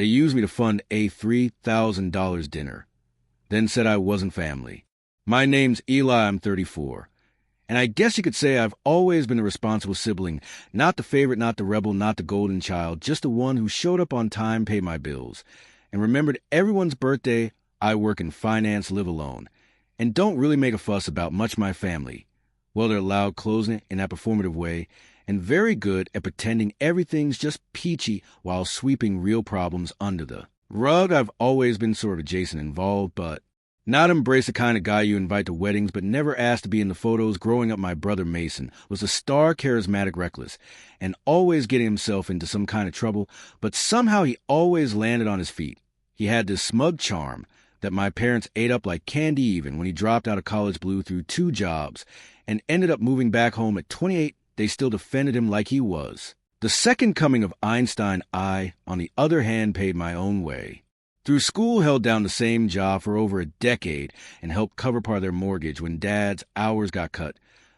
They used me to fund a $3,000 dinner, then said I wasn't family. My name's Eli, I'm 34. And I guess you could say I've always been the responsible sibling, not the favorite, not the rebel, not the golden child, just the one who showed up on time, paid my bills, and remembered everyone's birthday. I work in finance, live alone, and don't really make a fuss about much my family. Well, they're loud closing it in that performative way, and very good at pretending everything's just peachy while sweeping real problems under the rug. I've always been sort of adjacent involved, but not embrace the kind of guy you invite to weddings but never asked to be in the photos. Growing up, my brother Mason was a star, charismatic, reckless, and always getting himself into some kind of trouble, but somehow he always landed on his feet. He had this smug charm that my parents ate up like candy. Even when he dropped out of college, blew through 2 jobs, and ended up moving back home at 28, they still defended him like he was the second coming of Einstein. I, on the other hand, paid my own way. Through school, held down the same job for over a decade and helped cover part of their mortgage when Dad's hours got cut.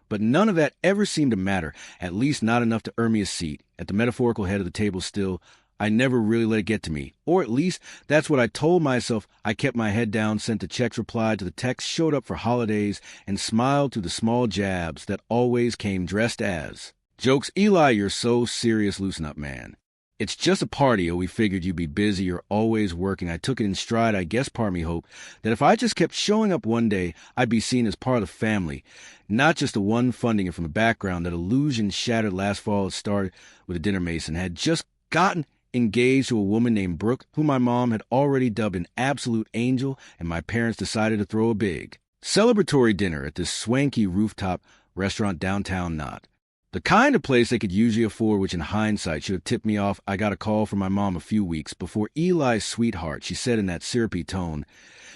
But none of that ever seemed to matter, at least not enough to earn me a seat at the metaphorical head of the table. Still, I never really let it get to me, or at least that's what I told myself. I kept my head down, sent the checks, replied to the texts, showed up for holidays, and smiled through the small jabs that always came dressed as jokes. Eli, you're so serious, loosen up, man. It's just a party, or we figured you'd be busy, you're always working. I took it in stride. I guess part of me hoped that if I just kept showing up one day, I'd be seen as part of the family, not just the one funding it from the background. That illusion shattered last fall. It started with a dinner. Mason had just gotten engaged to a woman named Brooke, who my mom had already dubbed an absolute angel, and my parents decided to throw a big celebratory dinner at this swanky rooftop restaurant downtown. Not the kind of place they could usually afford, which in hindsight should have tipped me off. I got a call from my mom a few weeks before. Eli's sweetheart, she said in that syrupy tone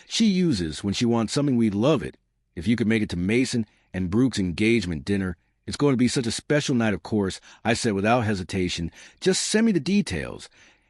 she uses when she wants something. We'd love it if you could make it to Mason and Brooke's engagement dinner. It's going to be such a special night, of course. I said without hesitation, just send me the details.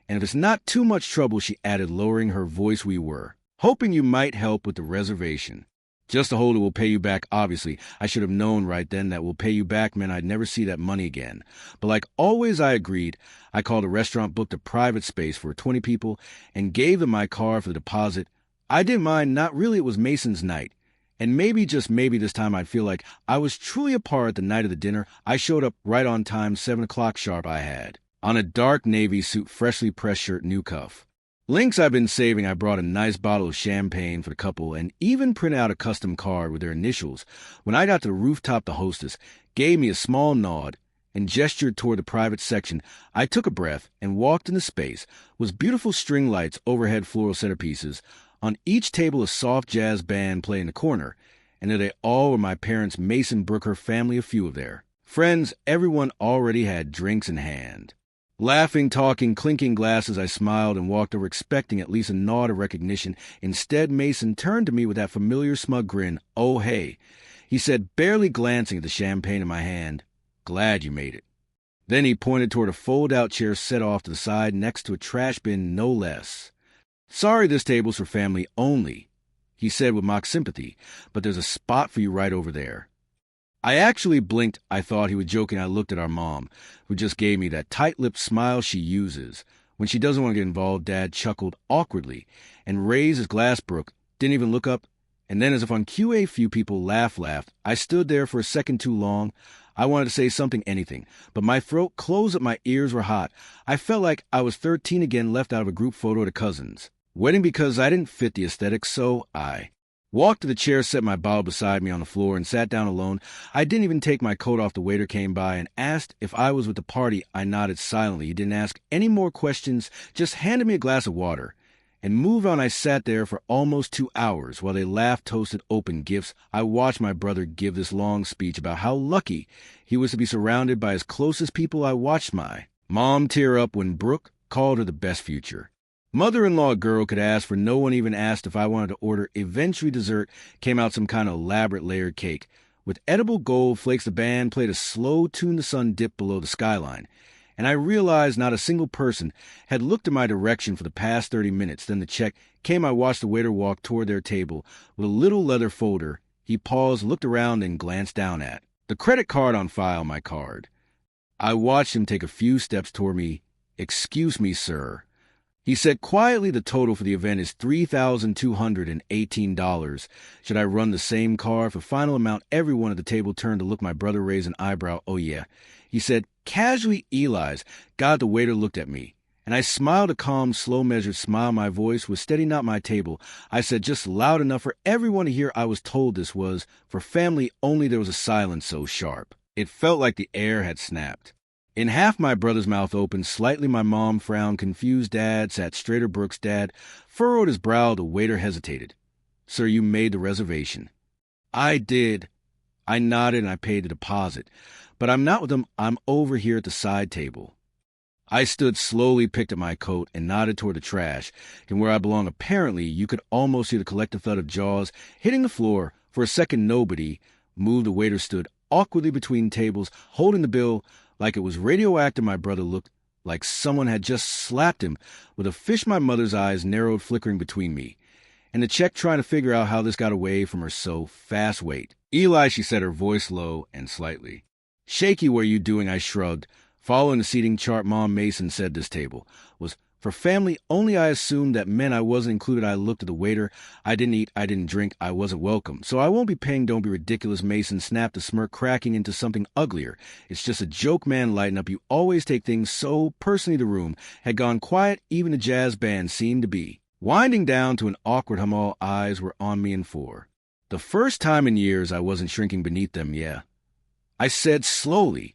And if it's not too much trouble, she added, lowering her voice, we were hoping you might help with the reservation. Just to hold it, we'll pay you back. Obviously, I should have known right then that we'll pay you back meant I'd never see that money again. But like always, I agreed. I called a restaurant, booked a private space for 20 people, and gave them my card for the deposit. I didn't mind. Not really. It was Mason's night. And maybe, just maybe, this time I'd feel like I was truly a part the night of the dinner. I showed up right on time, 7 o'clock sharp. I had on a dark navy suit, freshly pressed shirt, new cuff links I've been saving. I brought a nice bottle of champagne for the couple and even printed out a custom card with their initials. When I got to the rooftop, the hostess gave me a small nod and gestured toward the private section. I took a breath and walked into space. It was beautiful string lights, overhead floral centerpieces. On each table, a soft jazz band played in the corner, and there they all were, my parents, Mason, Brooke, her family, a few of their friends. Everyone already had drinks in hand. Laughing, talking, clinking glasses, I smiled and walked over, expecting at least a nod of recognition. Instead, Mason turned to me with that familiar smug grin. Oh, hey, he said, barely glancing at the champagne in my hand. Glad you made it. Then he pointed toward a fold-out chair set off to the side next to a trash bin, no less. Sorry, this table's for family only, he said with mock sympathy, but there's a spot for you right over there. I actually blinked. I thought he was joking. I looked at our mom, who just gave me that tight-lipped smile she uses when she doesn't want to get involved. Dad chuckled awkwardly and raised his glass. Brooke didn't even look up, and then, as if on cue, a few people laughed. I stood there for a second too long. I wanted to say something, anything, but my throat closed up, my ears were hot. I felt like I was 13 again, left out of a group photo at a cousin's wedding because I didn't fit the aesthetic, so I walked to the chair, set my bottle beside me on the floor, and sat down alone. I didn't even take my coat off. The waiter came by and asked if I was with the party. I nodded silently. He didn't ask any more questions, just handed me a glass of water and moved on. I sat there for almost 2 hours while they laughed, toasted, opened gifts. I watched my brother give this long speech about how lucky he was to be surrounded by his closest people. I watched my mom tear up when Brooke called her the best future mother-in-law girl could ask for. No one even asked if I wanted to order. Eventually, dessert came out, some kind of elaborate layered cake with edible gold flakes. The band played a slow tune. The sun dipped below the skyline, and I realized not a single person had looked in my direction for the past 30 minutes. Then the check came. I watched the waiter walk toward their table with a little leather folder. He paused, looked around, and glanced down at the credit card on file. My card. I watched him take a few steps toward me. Excuse me, sir. He said quietly the total for the event is $3,218. Should I run the same card? For final amount, everyone at the table turned to look. My brother raised an eyebrow. Oh, yeah. He said, casually, Eli's. God, the waiter looked at me. And I smiled a calm, slow measured smile. My voice was steady, not my table. I said just loud enough for everyone to hear. I was told this was for family only. There was a silence so sharp. It felt like the air had snapped. In half, my brother's mouth opened slightly. My mom frowned. Confused dad sat straighter. Brooks' dad furrowed his brow. The waiter hesitated. Sir, you made the reservation. I did. I nodded and I paid the deposit. But I'm not with them. I'm over here at the side table. I stood slowly, picked at my coat, and nodded toward the trash. And where I belong, apparently, you could almost hear the collective thud of jaws hitting the floor. For a second, nobody moved. The waiter stood awkwardly between tables, holding the bill like it was radioactive. My brother looked like someone had just slapped him with a fish. My mother's eyes narrowed, flickering between me and the check, trying to figure out how this got away from her so fast. Wait. Eli, she said, her voice low and slightly shaky. What are you doing? I shrugged. Following the seating chart Mom Mason said this table was for family only. I assumed that meant I wasn't included. I looked at the waiter. I didn't eat. I didn't drink. I wasn't welcome. So I won't be paying. Don't be ridiculous. Mason snapped, a smirk cracking into something uglier. It's just a joke, man. Lighten up. You always take things so personally. The room had gone quiet. Even the jazz band seemed to be winding down to an awkward hum. All eyes were on me, and for the first time in years, I wasn't shrinking beneath them. Yeah, I said slowly.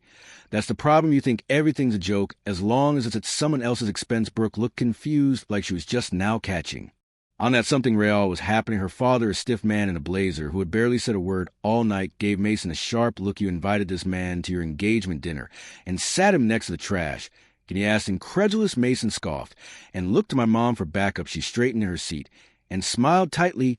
That's the problem. You think everything's a joke as long as it's at someone else's expense. Brooke looked confused, like she was just now catching on that something real was happening. Her father, a stiff man in a blazer who had barely said a word all night, gave Mason a sharp look. You invited this man to your engagement dinner and sat him next to the trash. Can you ask? Incredulous. Mason scoffed and looked to my mom for backup. She straightened in her seat and smiled tightly.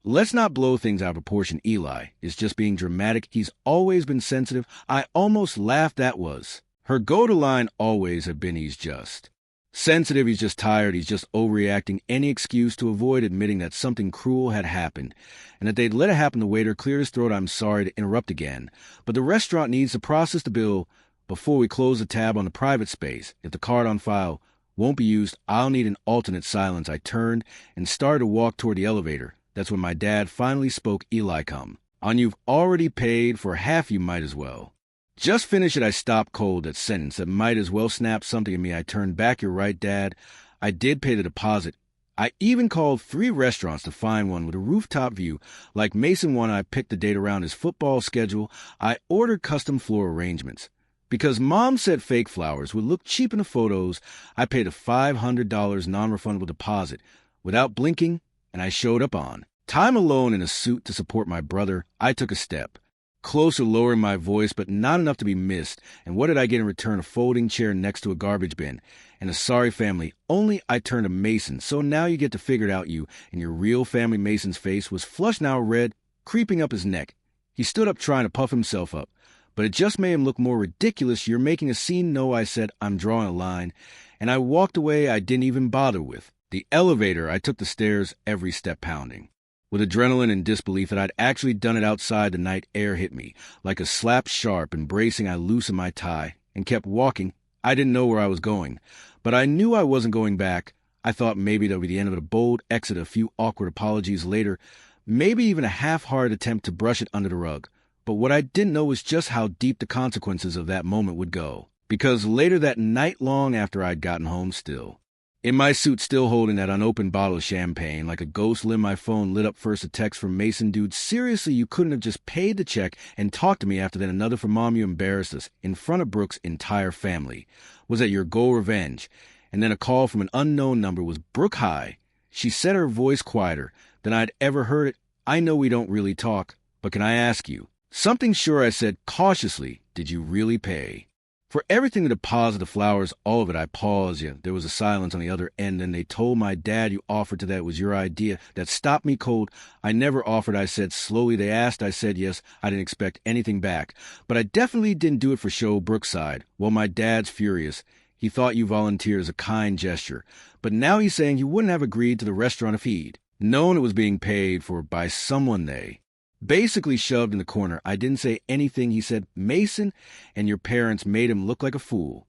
Let's not blow things out of proportion. Eli is just being dramatic. He's always been sensitive. I almost laughed. That was her go-to line. Always have been. He's just sensitive. He's just tired. He's just overreacting. Any excuse to avoid admitting that something cruel had happened and that they'd let it happen. The waiter cleared his throat. I'm sorry to interrupt again, but the restaurant needs to process the bill before we close the tab on the private space. If the card on file won't be used, I'll need an alternate. Silence. I turned and started to walk toward the elevator. That's when my dad finally spoke. Eli, come on. You've already paid for half. You might as well just finish it. I stopped cold. That sentence, that might as well, snapped something in me. I turned back. You're right, Dad. I did pay the deposit. I even called 3 restaurants to find one with a rooftop view. Like Mason one, I picked the date around his football schedule. I ordered custom floor arrangements. Because Mom said fake flowers would look cheap in the photos, I paid a $500 non-refundable deposit without blinking, and I showed up on time alone in a suit to support my brother. I took a step closer, lowering my voice, but not enough to be missed. And what did I get in return? A folding chair next to a garbage bin and a sorry family. Only I turned to Mason. So now you get to figure it out, you. And your real family. Mason's face was flushed, now red, creeping up his neck. He stood up trying to puff himself up, but it just made him look more ridiculous. You're making a scene. No, I said, I'm drawing a line. And I walked away. I didn't even bother with the elevator. I took the stairs, every step pounding with adrenaline and disbelief that I'd actually done it outside. The night air hit me like a slap sharp, and bracing, I loosened my tie and kept walking. I didn't know where I was going, but I knew I wasn't going back. I thought maybe that would be the end of it, a bold exit, a few awkward apologies later, maybe even a half-hearted attempt to brush it under the rug. But what I didn't know was just how deep the consequences of that moment would go. Because later that night, long after I'd gotten home, still in my suit, still holding that unopened bottle of champagne, like a ghost lit, my phone lit up. First a text from Mason. Dude, seriously, you couldn't have just paid the check and talked to me after that? Another from Mom. You embarrassed us in front of Brooke's entire family. Was that your goal? Revenge? And then a call from an unknown number. Was Brooke high? She said, her voice quieter than I'd ever heard it. I know we don't really talk, but can I ask you something? Sure, I said cautiously. Did you really pay for everything? The deposit, the flowers, all of it? I paused. Yeah, there was a silence on the other end. And they told my dad you offered to that. It was your idea. That stopped me cold. I never offered, I said slowly. They asked. I said yes. I didn't expect anything back. But I definitely didn't do it for show. Brooke's side. Well, my dad's furious. He thought you volunteered as a kind gesture. But now he's saying he wouldn't have agreed to the restaurant if he'd known it was being paid for by someone they basically shoved in the corner. I didn't say anything. He said, Mason and your parents made him look like a fool.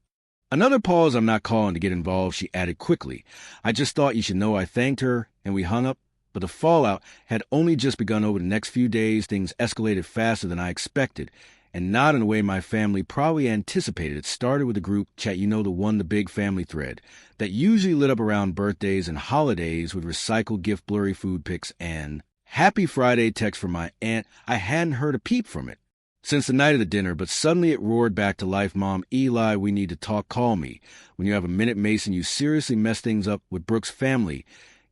Another pause. I'm not calling to get involved, she added quickly. I just thought you should know I thanked her, and we hung up. But the fallout had only just begun. Over the next few days, things escalated faster than I expected, and not in a way my family probably anticipated. It started with a group chat, the big family thread, that usually lit up around birthdays and holidays with recycled gift blurry food pics and Happy Friday text from my aunt. I hadn't heard a peep from it since the night of the dinner, but suddenly it roared back to life. Mom, Eli, we need to talk. Call me. When you have a minute, Mason, you seriously messed things up with Brooke's family.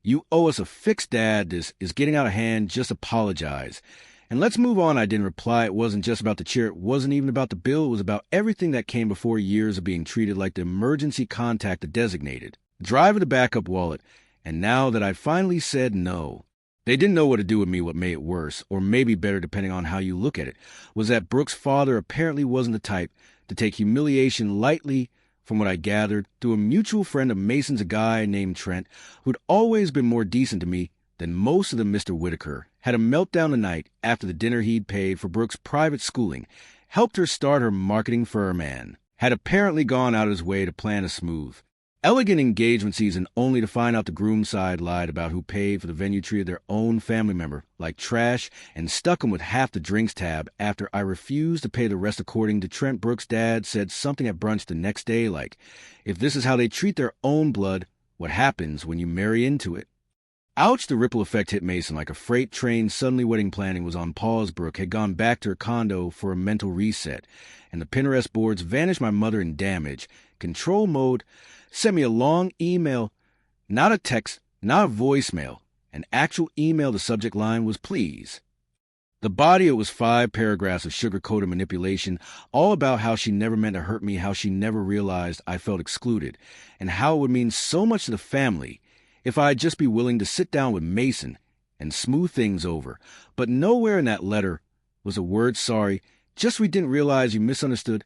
You owe us a fix, Dad. This is getting out of hand. Just apologize. And let's move on. I didn't reply. It wasn't just about the chair. It wasn't even about the bill. It was about everything that came before, years of being treated like the emergency contact, the designated driver, the backup wallet. And now that I finally said no, they didn't know what to do with me. What made it worse, or maybe better depending on how you look at it, was that Brooke's father apparently wasn't the type to take humiliation lightly. From what I gathered, through a mutual friend of Mason's, a guy named Trent, who'd always been more decent to me than most of them, Mr. Whitaker, had a meltdown the night after the dinner he'd paid for Brooke's private schooling, helped her start her marketing firm, and had apparently gone out of his way to plan a smooth, elegant engagement season, only to find out the groom side lied about who paid for the venue, treated their own family member like trash, and stuck him with half the drinks tab after I refused to pay the rest. According to Trent, Brooke's dad said something at brunch the next day like, if this is how they treat their own blood, what happens when you marry into it? Ouch. The ripple effect hit Mason like a freight train. Suddenly wedding planning was on pause. Brooke had gone back to her condo for a mental reset, and the Pinterest boards vanished. My mother, in damage control mode, sent me a long email, not a text, not a voicemail, an actual email. The subject line was please. The body, it was 5 paragraphs of sugar-coated manipulation, all about how she never meant to hurt me, how she never realized I felt excluded, and how it would mean so much to the family if I'd just be willing to sit down with Mason and smooth things over. But nowhere in that letter was a word sorry, just we didn't realize you misunderstood.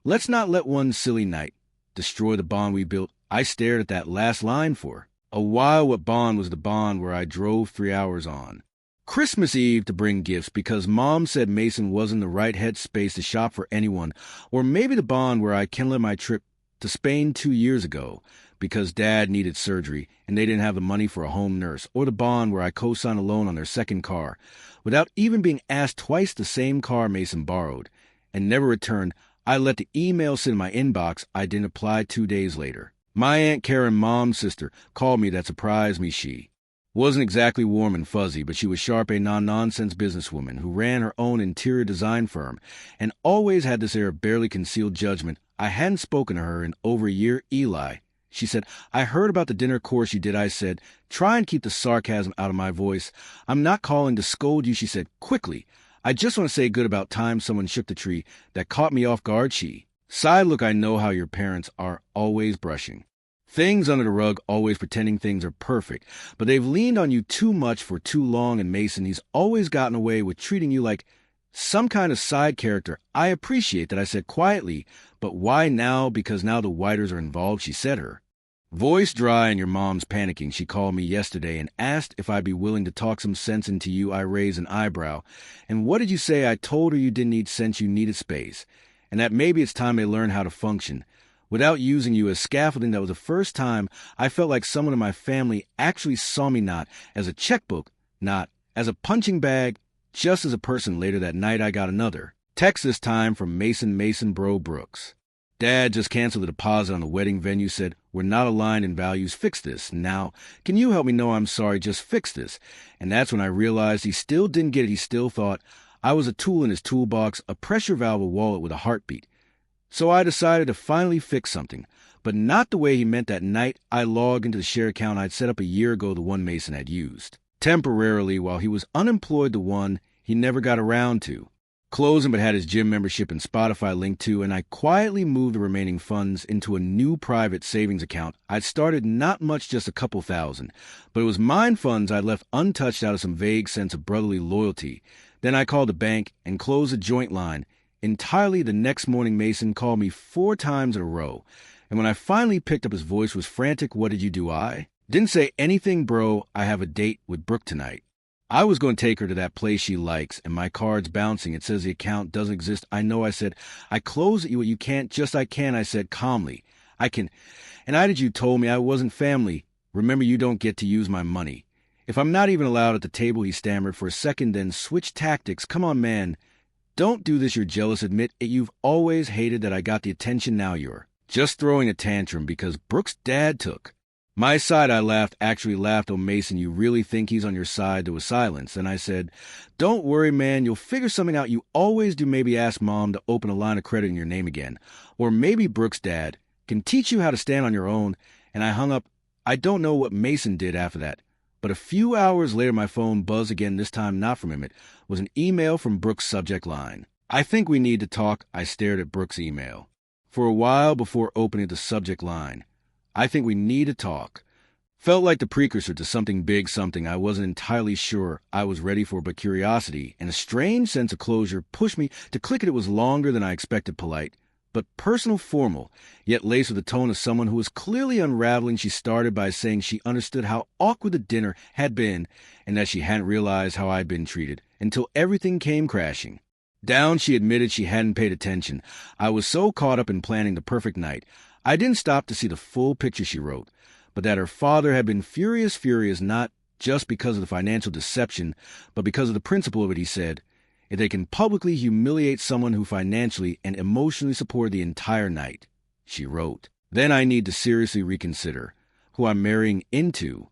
Let's not let one silly night destroy the bond we built. I stared at that last line for a while. What bond was the bond where I drove 3 hours on Christmas Eve to bring gifts because Mom said Mason wasn't the right headspace to shop for anyone, or maybe the bond where I canceled my trip to Spain 2 years ago because Dad needed surgery and they didn't have the money for a home nurse, or the bond where I co-signed a loan on their second car without even being asked twice, the same car Mason borrowed and never returned. I let the email sit in my inbox. I didn't apply. 2 days later, my Aunt Karen, Mom's sister, called me. That surprised me. She wasn't exactly warm and fuzzy, but she was sharp, a non-nonsense businesswoman who ran her own interior design firm and always had this air of barely concealed judgment. I hadn't spoken to her in over a year. Eli, she said, I heard about the dinner course you did. I said, try and keep the sarcasm out of my voice. I'm not calling to scold you, she said quickly. I just want to say good about time someone shook the tree. That caught me off guard. She sighed. Look, I know how your parents are, always brushing things under the rug, always pretending things are perfect, but they've leaned on you too much for too long. And Mason, he's always gotten away with treating you like some kind of side character. I appreciate that, I said quietly, but why now? Because now the Whiters are involved, she said, her voice dry. And your mom's panicking. She called me yesterday and asked if I'd be willing to talk some sense into you. I raised an eyebrow. And what did you say? I told her you didn't need sense, you needed space, and that maybe it's time they learn how to function without using you as scaffolding. That was the first time I felt like someone in my family actually saw me not as a checkbook, not as a punching bag, just as a person. Later that night, I got another text, this time from Mason Bro Brooks. Dad just canceled the deposit on the wedding venue, said, we're not aligned in values, fix this. Now, can you help me? No, I'm sorry, just fix this. And that's when I realized he still didn't get it. He still thought I was a tool in his toolbox, a pressure valve, a wallet with a heartbeat. So I decided to finally fix something, but not the way he meant. That night, I logged into the share account I'd set up a year ago, the one Mason had used temporarily while he was unemployed, the one he never got around to closing but had his gym membership and Spotify linked to, and I quietly moved the remaining funds into a new private savings account. I'd started not much, just a couple thousand, but it was mine funds I'd left untouched out of some vague sense of brotherly loyalty. Then I called the bank and closed a joint line entirely. The next morning, Mason called me 4 times in a row, and when I finally picked up, his voice was frantic. What did you do? I didn't say anything, bro. I have a date with Brooke tonight. I was going to take her to that place she likes, and my card's bouncing. It says the account doesn't exist. I know, I said. I closed it. You can't. Just I can, I said calmly. And I did you told me I wasn't family. Remember, you don't get to use my money. If I'm not even allowed at the table, he stammered for a second, then switched tactics. Come on, man. Don't do this, you're jealous. Admit it. You've always hated that I got the attention. Now you're just throwing a tantrum because Brooke's dad took my side. I laughed, actually laughed. Oh, Mason, you really think he's on your side? There was silence. Then I said, don't worry, man. You'll figure something out. You always do. Maybe ask Mom to open a line of credit in your name again. Or maybe Brooke's dad can teach you how to stand on your own. And I hung up. I don't know what Mason did after that. But a few hours later, my phone buzzed again, this time not from him. It was an email from Brooke's subject line. I think we need to talk. I stared at Brooke's email for a while before opening the subject line. I think we need to talk. Felt like the precursor to something big, something I wasn't entirely sure I was ready for, but curiosity and a strange sense of closure pushed me to click it. It was longer than I expected, polite, but personal, formal, yet laced with the tone of someone who was clearly unraveling. She started by saying she understood how awkward the dinner had been and that she hadn't realized how I'd been treated until everything came crashing down. She admitted she hadn't paid attention. I was so caught up in planning the perfect night, I didn't stop to see the full picture. She wrote, but that her father had been furious, not just because of the financial deception, but because of the principle of it. He said, if they can publicly humiliate someone who financially and emotionally supported the entire night, she wrote, then I need to seriously reconsider who I'm marrying into.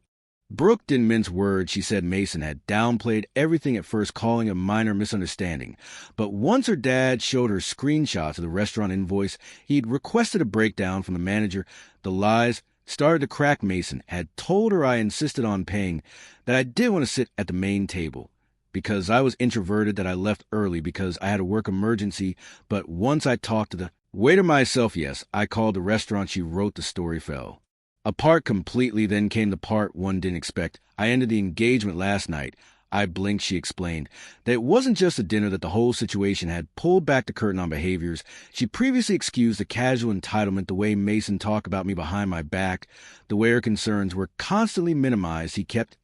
Brooke didn't mince words. She said Mason had downplayed everything at first, calling a minor misunderstanding. But once her dad showed her screenshots of the restaurant invoice, he'd requested a breakdown from the manager. The lies started to crack. Mason had told her I insisted on paying, that I didn't want to sit at the main table because I was introverted, that I left early because I had a work emergency. But once I talked to the waiter myself, yes, I called the restaurant. She wrote, the story fell apart completely. Then came the part one didn't expect. I ended the engagement last night. I blinked. She explained that it wasn't just a dinner, that the whole situation had pulled back the curtain on behaviors she previously excused, the casual entitlement, the way Mason talked about me behind my back, the way her concerns were constantly minimized. He kept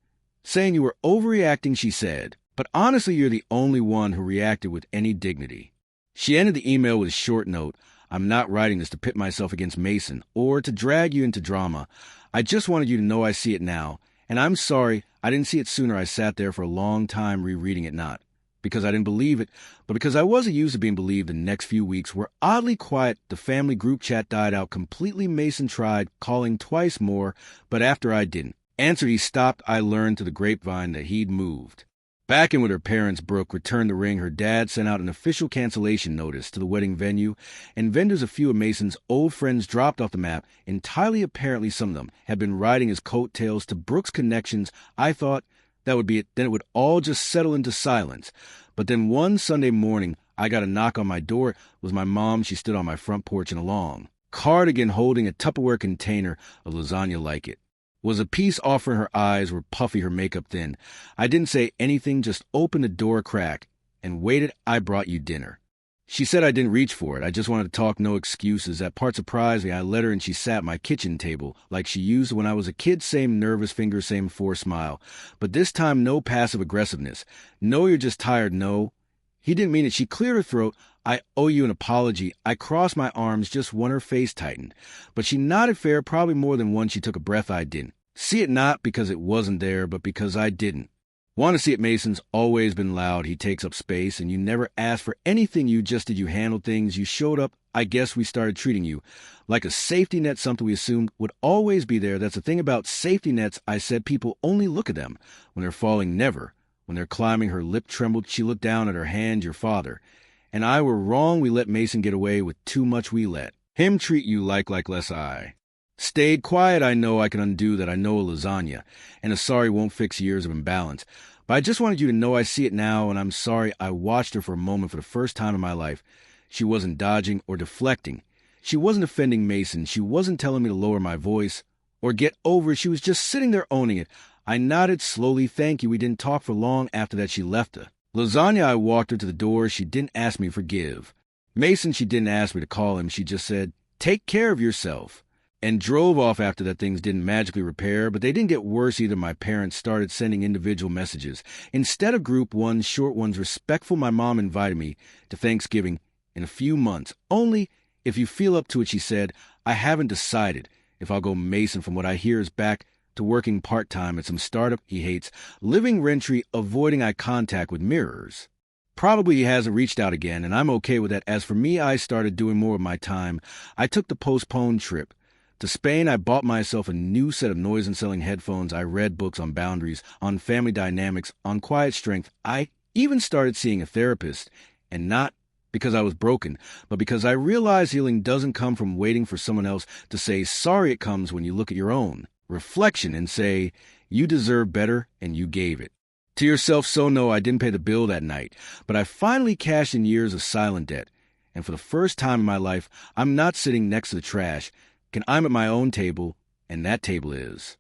saying, you were overreacting, she said, but honestly, you're the only one who reacted with any dignity. She ended the email with a short note. I'm not writing this to pit myself against Mason or to drag you into drama. I just wanted you to know I see it now. And I'm sorry I didn't see it sooner. I sat there for a long time rereading it, not because I didn't believe it, but because I wasn't used to being believed. The next few weeks were oddly quiet. The family group chat died out completely. Mason tried calling twice more, but after I didn't answer, he stopped. I learned through the grapevine that he'd moved back in with her parents. Brooke returned the ring. Her dad sent out an official cancellation notice to the wedding venue, and vendors, a few of Mason's old friends, dropped off the map entirely. Apparently, some of them had been riding his coattails to Brooke's connections. I thought that would be it. Then it would all just settle into silence. But then one Sunday morning, I got a knock on my door. It was my mom. She stood on my front porch in a long cardigan holding a Tupperware container of lasagna like it was a piece offering. Her eyes were puffy, her makeup thin. I didn't say anything, just opened the door a crack and waited. I brought you dinner. She said I didn't reach for it. I just wanted to talk, no excuses. That part surprised me. I let her, and she sat at my kitchen table like she used when I was a kid. Same nervous fingers, same forced smile. But this time, no passive aggressiveness. No, you're just tired. No. He didn't mean it. She cleared her throat. I owe you an apology. I crossed my arms, just when her face tightened. But she nodded fair, probably more than once. She took a breath. I didn't see it, not because it wasn't there, but because I didn't want to see it. Mason's always been loud. He takes up space, and you never asked for anything. You just did. You handled things. You showed up. I guess we started treating you like a safety net, something we assumed would always be there. That's the thing about safety nets. I said people only look at them when they're falling, never when they're climbing. Her lip trembled. She looked down at her hand. Your father and I were wrong. We let Mason get away with too much. We let him treat you like less. I stayed quiet. I know I can undo that. I know a lasagna and a sorry won't fix years of imbalance. But I just wanted you to know I see it now, and I'm sorry. I watched her for a moment for the first time in my life. She wasn't dodging or deflecting. She wasn't offending Mason. She wasn't telling me to lower my voice or get over it. She was just sitting there owning it. I nodded slowly. Thank you. We didn't talk for long after that. She left the lasagna. I walked her to the door. She didn't ask me to forgive Mason. She didn't ask me to call him. She just said, take care of yourself, and drove off. After that, things didn't magically repair, but they didn't get worse either. My parents started sending individual messages instead of group ones, short ones, respectful. My mom invited me to Thanksgiving in a few months. Only if you feel up to it, she said. I haven't decided if I'll go Mason from what I hear is back to working part-time at some startup he hates, living rent-free, avoiding eye contact with mirrors. Probably he hasn't reached out again, and I'm okay with that. As for me, I started doing more of my time. I took the postponed trip. To Spain, I bought myself a new set of noise-canceling headphones. I read books on boundaries, on family dynamics, on quiet strength. I even started seeing a therapist, and not because I was broken, but because I realized healing doesn't come from waiting for someone else to say sorry. It comes when you look at your own reflection and say, you deserve better, and you gave it. To yourself, so no, I didn't pay the bill that night, but I finally cashed in years of silent debt. And for the first time in my life, I'm not sitting next to the trash, I'm at my own table, and that table is